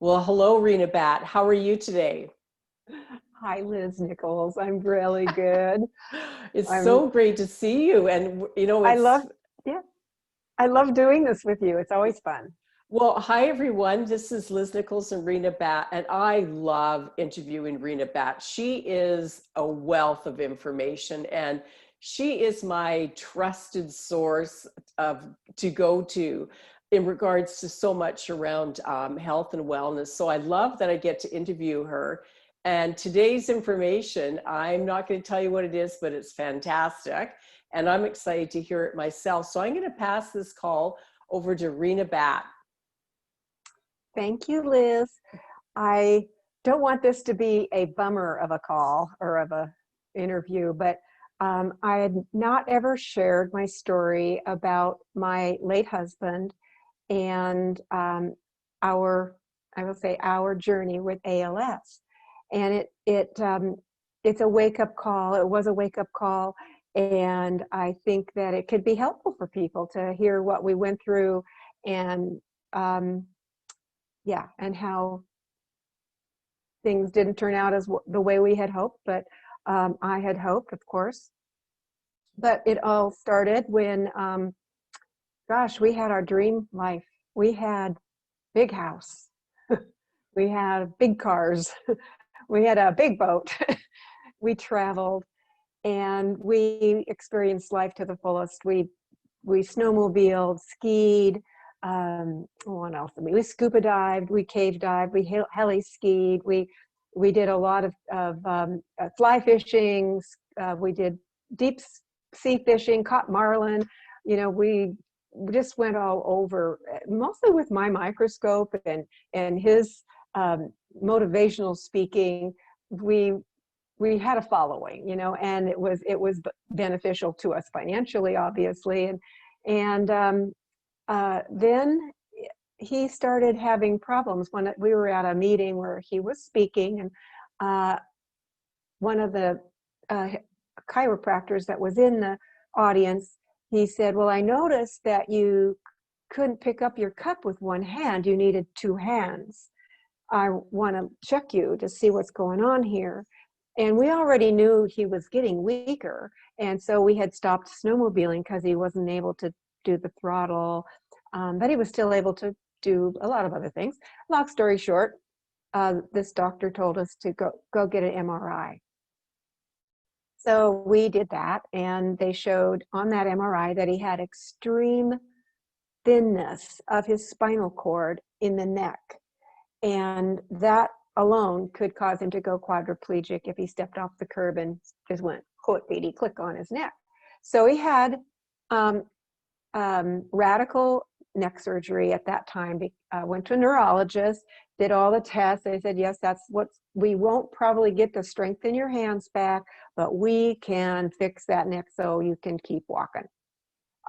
Well, hello, Rena Batt. How are you today? Hi, Liz Nichols. I'm really good. It's I'm, so great to see you. And, I love, yeah, I love doing this with you. It's always fun. well, hi, everyone. This is Liz Nichols and Rena Batt, and I love interviewing Rena Batt. She is a wealth of information, and she is my trusted source of to go to in regards to so much around health and wellness. So I love that I get to interview her. And today's information, I'm not going to tell you what it is, but it's fantastic. And I'm excited to hear it myself. So I'm going to pass this call over to Rena Batt. Thank you, Liz. I don't want this to be a bummer of a call or of a interview, but I had not ever shared my story about my late husband and our, I will say, our journey with ALS. And it's a wake-up call. It was a wake-up call, and I think that it could be helpful for people to hear what we went through, and yeah, and how things didn't turn out as the way we had hoped, but I had hoped, of course. But it all started when, gosh, we had our dream life. We had big house. We had big cars. We had a big boat. We traveled and we experienced life to the fullest. We snowmobiled, skied. What else? We scuba dived, we cave dived, we heli skied. We did a lot of fly fishing. We did deep sea fishing, caught marlin. We just went all over, mostly with my microscope and his motivational speaking. We had a following, and it was beneficial to us financially, obviously, and then he started having problems when we were at a meeting where he was speaking, and one of the chiropractors that was in the audience, he said, "Well, I noticed that you couldn't pick up your cup with one hand. You needed two hands. I want to check you to see what's going on here." And we already knew he was getting weaker. And so we had stopped snowmobiling because he wasn't able to do the throttle, but he was still able to do a lot of other things. Long story short, this doctor told us to go get an MRI. So we did that, and they showed on that MRI that he had extreme thinness of his spinal cord in the neck. And that alone could cause him to go quadriplegic if he stepped off the curb and just went click on his neck. So he had radical neck surgery at that time. Went to a neurologist, did all the tests. They said, yes, that's what we won't probably get to strengthen your hands back, but we can fix that neck so you can keep walking.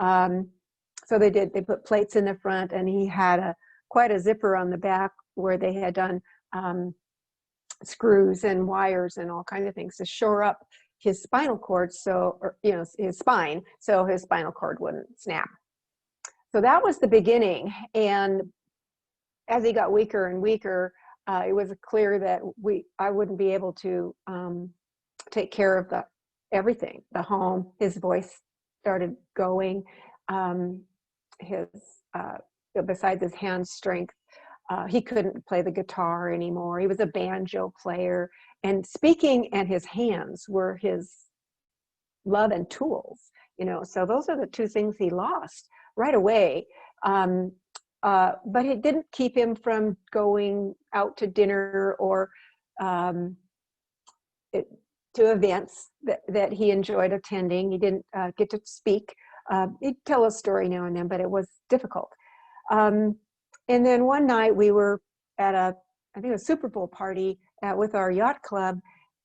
So they did. They put plates in the front, and he had quite a zipper on the back where they had done screws and wires and all kinds of things to shore up his spinal cord, his spine, so his spinal cord wouldn't snap. So that was the beginning. And as he got weaker and weaker, it was clear that I wouldn't be able to take care of everything, the home. His voice started going. Besides his hand strength, he couldn't play the guitar anymore. He was a banjo player, and speaking and his hands were his love and tools. So those are the two things he lost right away. But it didn't keep him from going out to dinner or to events that he enjoyed attending. He didn't get to speak. He'd tell a story now and then, but it was difficult. And then one night we were at I think a Super Bowl party with our yacht club,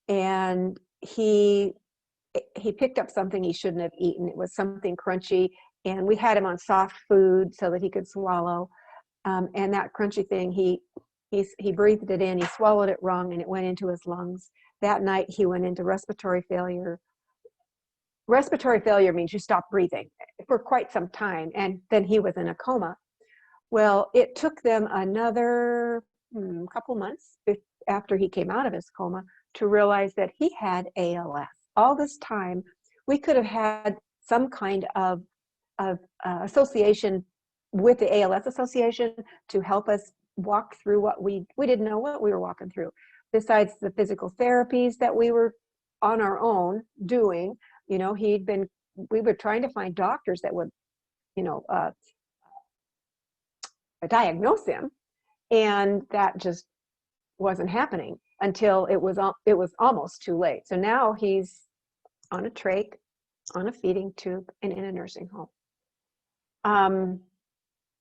and he picked up something he shouldn't have eaten. It was something crunchy, and we had him on soft food so that he could swallow. And that crunchy thing, he breathed it in, he swallowed it wrong, and it went into his lungs. That night he went into respiratory failure. Respiratory failure means you stop breathing for quite some time, and then he was in a coma. Well, it took them another couple months after he came out of his coma to realize that he had ALS. All this time, we could have had some kind of association with the ALS Association to help us walk through what we didn't know what we were walking through. Besides the physical therapies that we were on our own doing, you know, we were trying to find doctors that would, you know, diagnose him, and that just wasn't happening until it was almost too late. So now he's on a trach, on a feeding tube, and in a nursing home.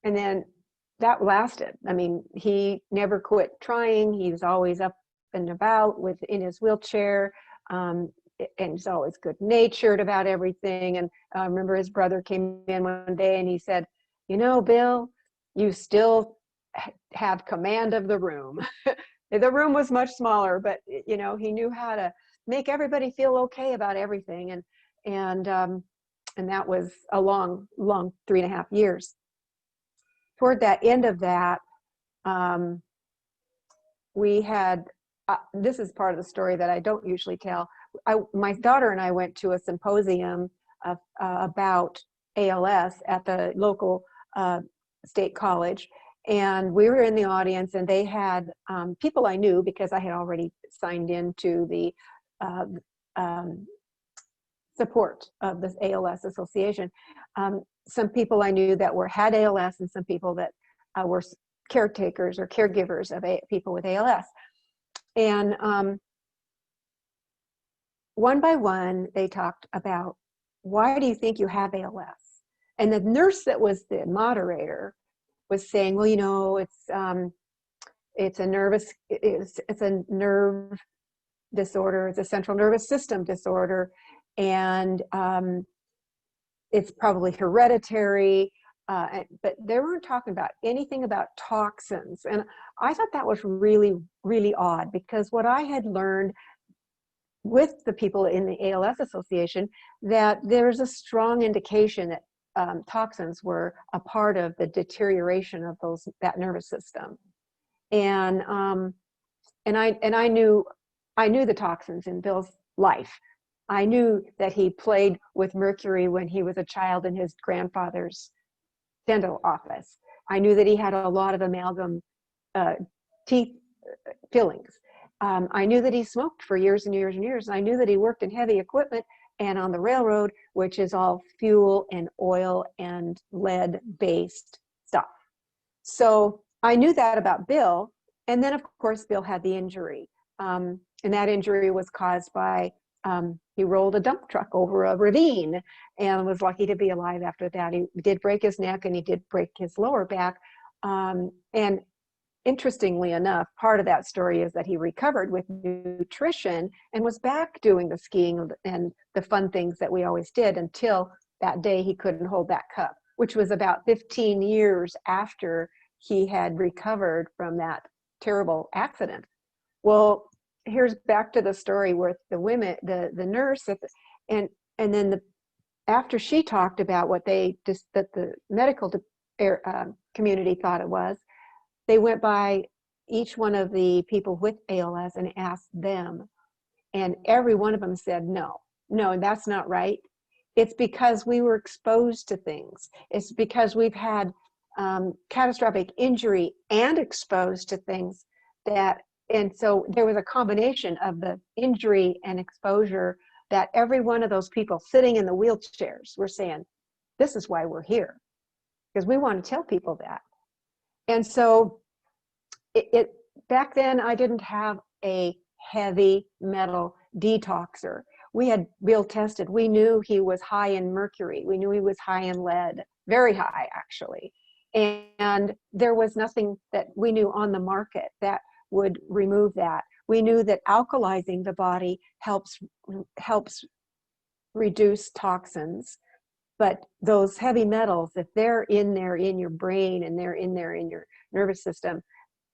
And then that lasted. I mean, he never quit trying. He was always up and about in his wheelchair, and he's always good natured about everything. And I remember his brother came in one day and he said, "You know, Bill, you still have command of the room." The room was much smaller, but you know, he knew how to make everybody feel okay about everything. And that was a long 3.5 years. Toward that end of that, we had, this is part of the story that I don't usually tell. My daughter and I went to a symposium about ALS at the local state college. And we were in the audience, and they had people I knew because I had already signed into the support of this ALS association. Some people I knew that had ALS, and some people that were caretakers or caregivers of people with ALS. And one by one, they talked about, why do you think you have ALS? And the nurse that was the moderator was saying, well, you know, it's a nerve disorder, it's a central nervous system disorder, and it's probably hereditary, but they weren't talking about anything about toxins. And I thought that was really, really odd, because what I had learned with the people in the ALS Association, that there's a strong indication that toxins were a part of the deterioration of that nervous system. And I knew the toxins in Bill's life. I knew that he played with mercury when he was a child in his grandfather's dental office. I knew that he had a lot of amalgam teeth fillings. I knew that he smoked for years and years and years. I knew that he worked in heavy equipment and on the railroad, which is all fuel and oil and lead-based stuff. So I knew that about Bill. And then, of course, Bill had the injury. And that injury was caused by, he rolled a dump truck over a ravine and was lucky to be alive after that. He did break his neck and he did break his lower back. And interestingly enough, part of that story is that he recovered with nutrition and was back doing the skiing and the fun things that we always did, until that day he couldn't hold that cup, which was about 15 years after he had recovered from that terrible accident. Well, here's back to the story with the women, the nurse, and then after she talked about what that the medical community thought it was, they went by each one of the people with ALS and asked them, and every one of them said, no, that's not right. It's because we were exposed to things. It's because we've had catastrophic injury and exposed to things and so there was a combination of the injury and exposure that every one of those people sitting in the wheelchairs were saying, this is why we're here, because we want to tell people that. And so back then I didn't have a heavy metal detoxer. We had Bill tested. We knew he was high in mercury. We knew he was high in lead, very high actually. And there was nothing that we knew on the market that would remove that. We knew that alkalizing the body helps reduce toxins, but those heavy metals, if they're in there in your brain and they're in there in your nervous system,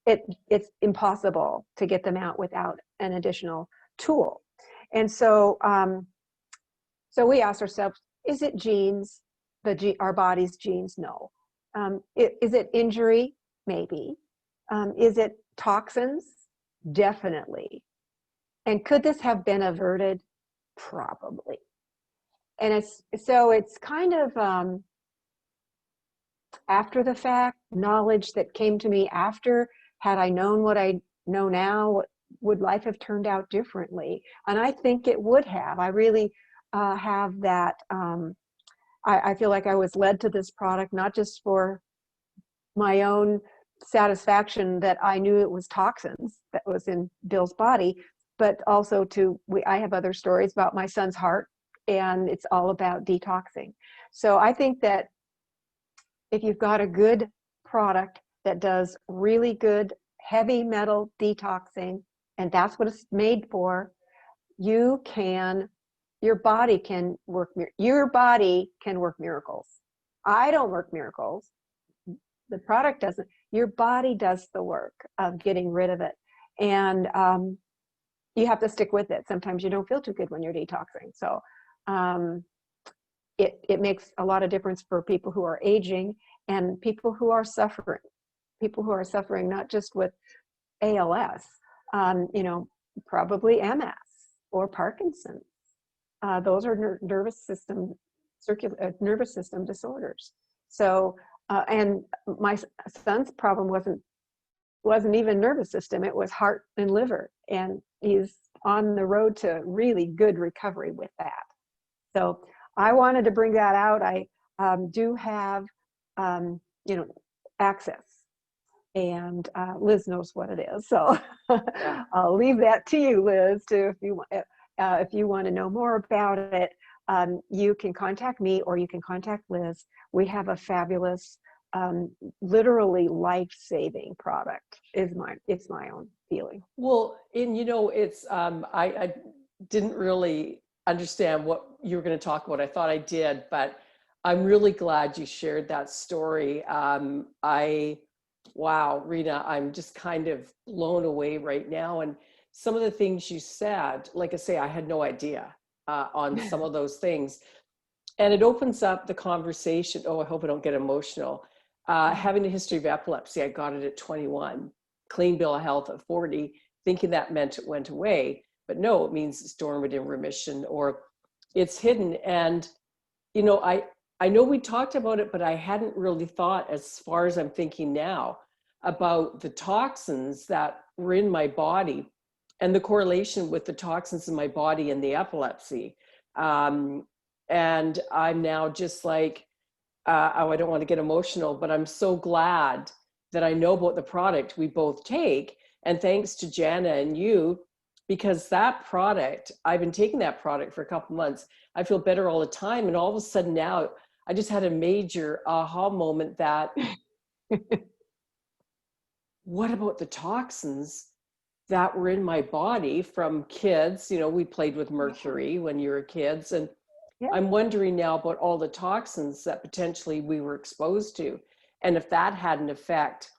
it's impossible to get them out without an additional tool. And so so we asked ourselves, is it genes, our body's genes? No. Is it injury? Maybe. Is it toxins? Definitely. And could this have been averted? Probably. And it's kind of after the fact knowledge that came to me after. Had I known what I know now, would life have turned out differently? And I think it would have. I really have that. I feel like I was led to this product not just for my own satisfaction that I knew it was toxins that was in Bill's body, but also I have other stories about my son's heart, and it's all about detoxing. So I think that if you've got a good product that does really good heavy metal detoxing, and that's what it's made for, your body can work miracles. I don't work miracles. The product doesn't. Your body does the work of getting rid of it. And you have to stick with it. Sometimes you don't feel too good when you're detoxing. So it makes a lot of difference for people who are aging and people who are suffering. People who are suffering not just with ALS, probably MS or Parkinson's. Those are nervous system disorders. So, and my son's problem wasn't even nervous system; it was heart and liver, and he's on the road to really good recovery with that. So, I wanted to bring that out. I do have, access, and Liz knows what it is. So, Yeah. I'll leave that to you, Liz, if you want to know more about it. You can contact me or you can contact Liz. We have a fabulous, literally life-saving product. It's my own feeling. Well, and it's I didn't really understand what you were going to talk about. I thought I did, but I'm really glad you shared that story. Wow, Rena, I'm just kind of blown away right now. And some of the things you said, like I say, I had no idea on some of those things. And it opens up the conversation. Oh, I hope I don't get emotional. Having a history of epilepsy, I got it at 21, clean bill of health at 40, thinking that meant it went away. But no, it means it's dormant in remission or it's hidden. And, I know we talked about it, but I hadn't really thought, as far as I'm thinking now, about the toxins that were in my body and the correlation with the toxins in my body and the epilepsy. And I'm now just like, I don't want to get emotional, but I'm so glad that I know about the product we both take. And thanks to Jana and you, because that product, I've been taking that product for a couple months. I feel better all the time. And all of a sudden now, I just had a major aha moment that, what about the toxins that were in my body from kids? We played with mercury when you were kids. And Yeah. I'm wondering now about all the toxins that potentially we were exposed to. And if that had an effect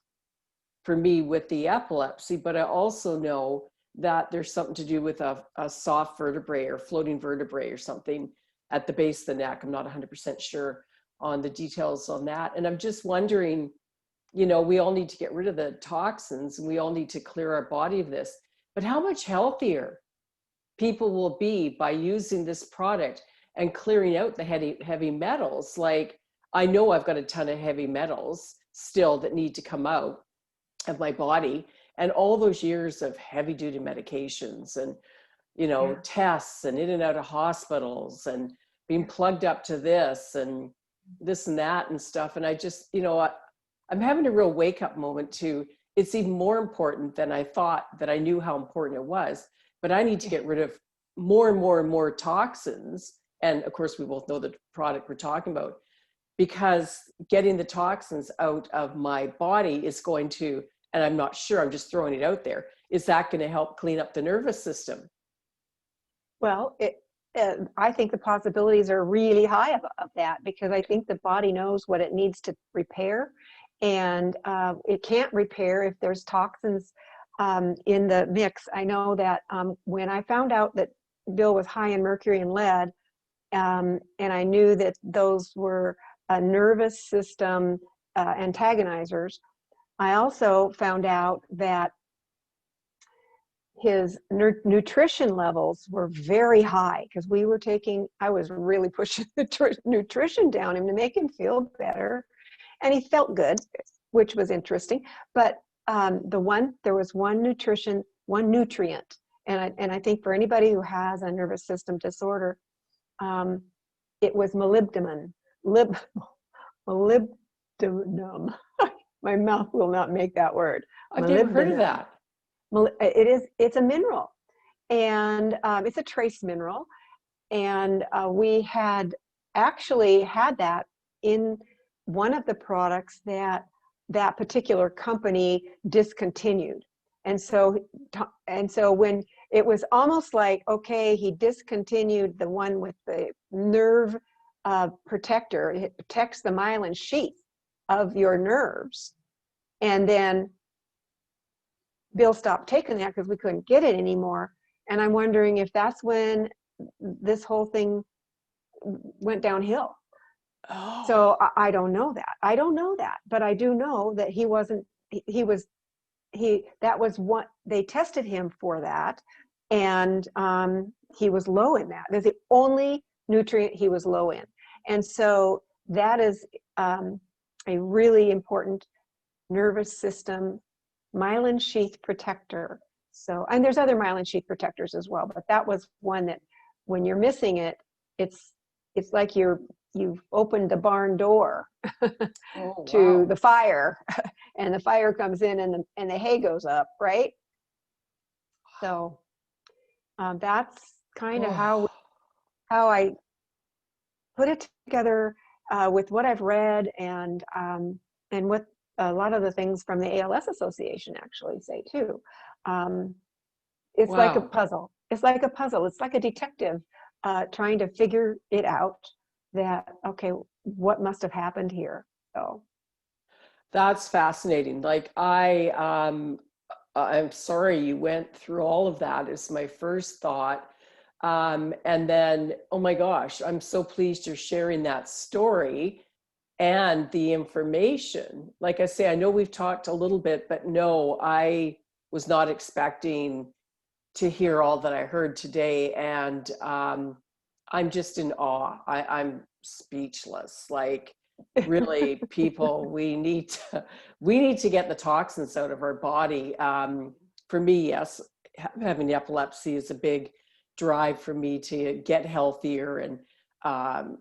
for me with the epilepsy, but I also know that there's something to do with a soft vertebrae or floating vertebrae or something at the base of the neck. I'm not 100% sure on the details on that. And I'm just wondering, we all need to get rid of the toxins and we all need to clear our body of this, but how much healthier people will be by using this product and clearing out the heavy metals. Like, I know I've got a ton of heavy metals still that need to come out of my body, and all those years of heavy duty medications and, tests and in and out of hospitals and being plugged up to this and that and stuff. And I just, I'm having a real wake up moment too. It's even more important than I thought that I knew how important it was, but I need to get rid of more and more and more toxins. And of course, we both know the product we're talking about, because getting the toxins out of my body is going to, and I'm not sure, I'm just throwing it out there, is that going to help clean up the nervous system? Well, I think the possibilities are really high of that, because I think the body knows what it needs to repair, and it can't repair if there's toxins in the mix. I know that when I found out that Bill was high in mercury and lead, and I knew that those were nervous system antagonizers, I also found out that his nutrition levels were very high because I was really pushing the nutrition down him to make him feel better. And he felt good, which was interesting. But there was one nutrient. And I think for anybody who has a nervous system disorder, it was molybdenum. Molybdenum. My mouth will not make that word. I've never heard of Molybdenum. that. It's a mineral, and it's a trace mineral. And we had actually had that in one of the products that particular company discontinued. And so when it was almost like, okay, he discontinued the one with the nerve protector. It protects the myelin sheath of your nerves. And then Bill stopped taking that because we couldn't get it anymore. And I'm wondering if that's when this whole thing went downhill. Oh. So I don't know that, but I do know that that was what they tested him for, that. And he was low in that. That's the only nutrient he was low in. And so that is a really important nervous system myelin sheath protector. So, and there's other myelin sheath protectors as well, but that was one that when you're missing it, it's like you've opened the barn door to the fire, and the fire comes in and the hay goes up, right? So that's kind of how I put it together with what I've read and what a lot of the things from the ALS Association actually say too. It's like a puzzle. It's like a detective trying to figure it out, that, okay, what must have happened here? So that's fascinating. Like I'm sorry you went through all of that, is my first thought. And then, oh my gosh, I'm so pleased you're sharing that story and the information. Like I say, I know we've talked a little bit, but no, I was not expecting to hear all that I heard today. And I'm just in awe. I'm speechless. Like, really, people, we need to get the toxins out of our body. For me, yes, having epilepsy is a big drive for me to get healthier and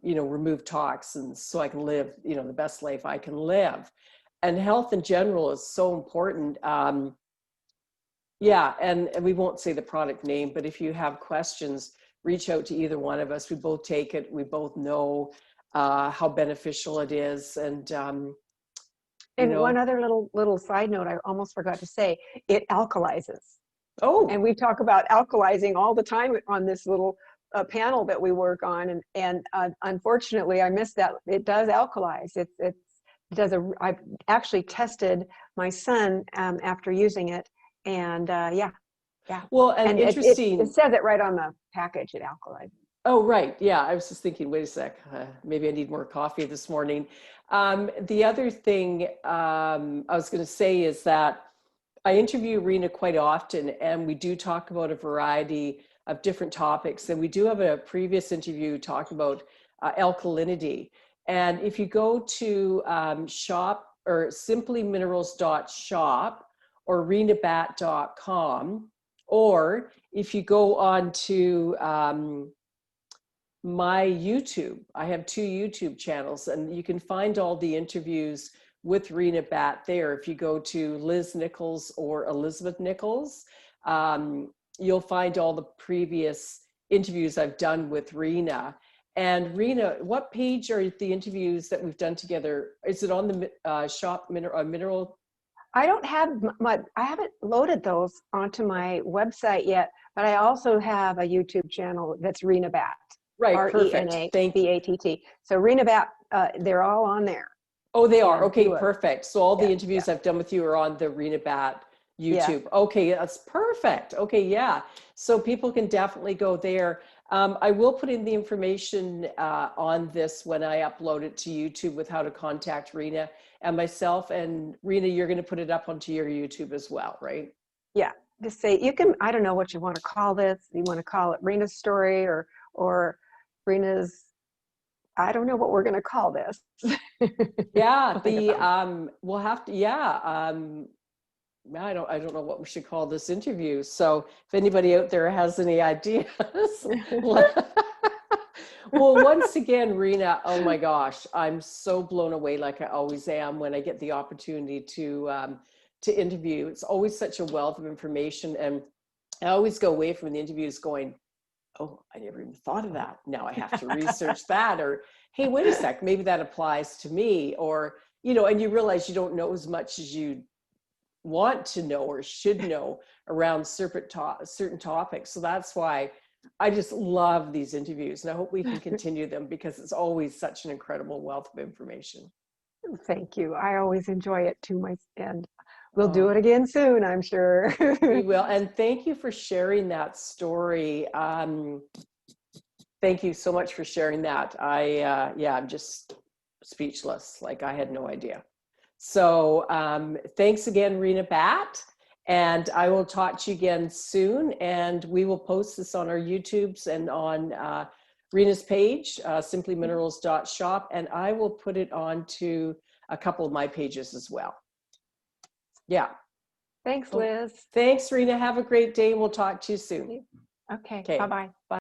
remove toxins so I can live the best life I can live. And health in general is so important. Yeah, and we won't say the product name, but if you have questions, reach out to either one of us. We both take it. We both know how beneficial it is. And one other little side note I almost forgot to say, it alkalizes. Oh. And we talk about alkalizing all the time on this little panel that we work on. And unfortunately, I missed that. It does alkalize. I've actually tested my son after using it. And yeah. Well, and interesting. It says it right on the package, it alkalizes. Oh, right. Yeah. I was just thinking, wait a sec, maybe I need more coffee this morning. The other thing I was going to say is that I interview Rena quite often, and we do talk about a variety of different topics. And we do have a previous interview talking about alkalinity. And if you go to shop or simplyminerals.shop or renabatt.com, or if you go on to my YouTube, I have 2 YouTube channels, and you can find all the interviews with Rena Batt there. If you go to Liz Nicholls or Elizabeth Nicholls, you'll find all the previous interviews I've done with Rena. And Rena, what page are the interviews that we've done together? Is it on the shop mineral? I don't have I haven't loaded those onto my website yet, but I also have a YouTube channel that's Rena Batt. Right, perfect. Thank you. RenaBatt. So Rena Batt, they're all on there. Oh, they are. Okay, perfect. So all the interviews I've done with you are on the Rena Batt YouTube. Yeah. Okay, that's perfect. Okay, yeah. So people can definitely go there. I will put in the information on this when I upload it to YouTube with how to contact Rena and myself. And Rena, you're going to put it up onto your YouTube as well, right? Yeah, just say, you can, I don't know what you want to call this. You want to call it Rena's story or Rena's, I don't know what we're going to call this. Yeah, We'll think of something. we'll have to, yeah. I don't know what we should call this interview. So if anybody out there has any ideas, well, once again, Rena, oh my gosh, I'm so blown away, like I always am when I get the opportunity to interview. It's always such a wealth of information, and I always go away from the interviews going, oh, I never even thought of that. Now I have to research that, or hey, wait a sec, maybe that applies to me, or and you realize you don't know as much as you want to know or should know around certain topics. So that's why I just love these interviews, and I hope we can continue them because it's always such an incredible wealth of information. Thank you. I always enjoy it too, and we'll do Oh, it again soon, I'm sure. we will. And thank you for sharing that story. Thank you so much for sharing that. Yeah, I'm just speechless. Like I had no idea. So thanks again, Rena Batt. And I will talk to you again soon. And we will post this on our YouTubes and on Rena's page, simplyminerals.shop. And I will put it on to a couple of my pages as well. Yeah. Thanks, Oh, Liz. thanks, Rena. Have a great day. We'll talk to you soon. Okay, Okay. bye-bye. Bye.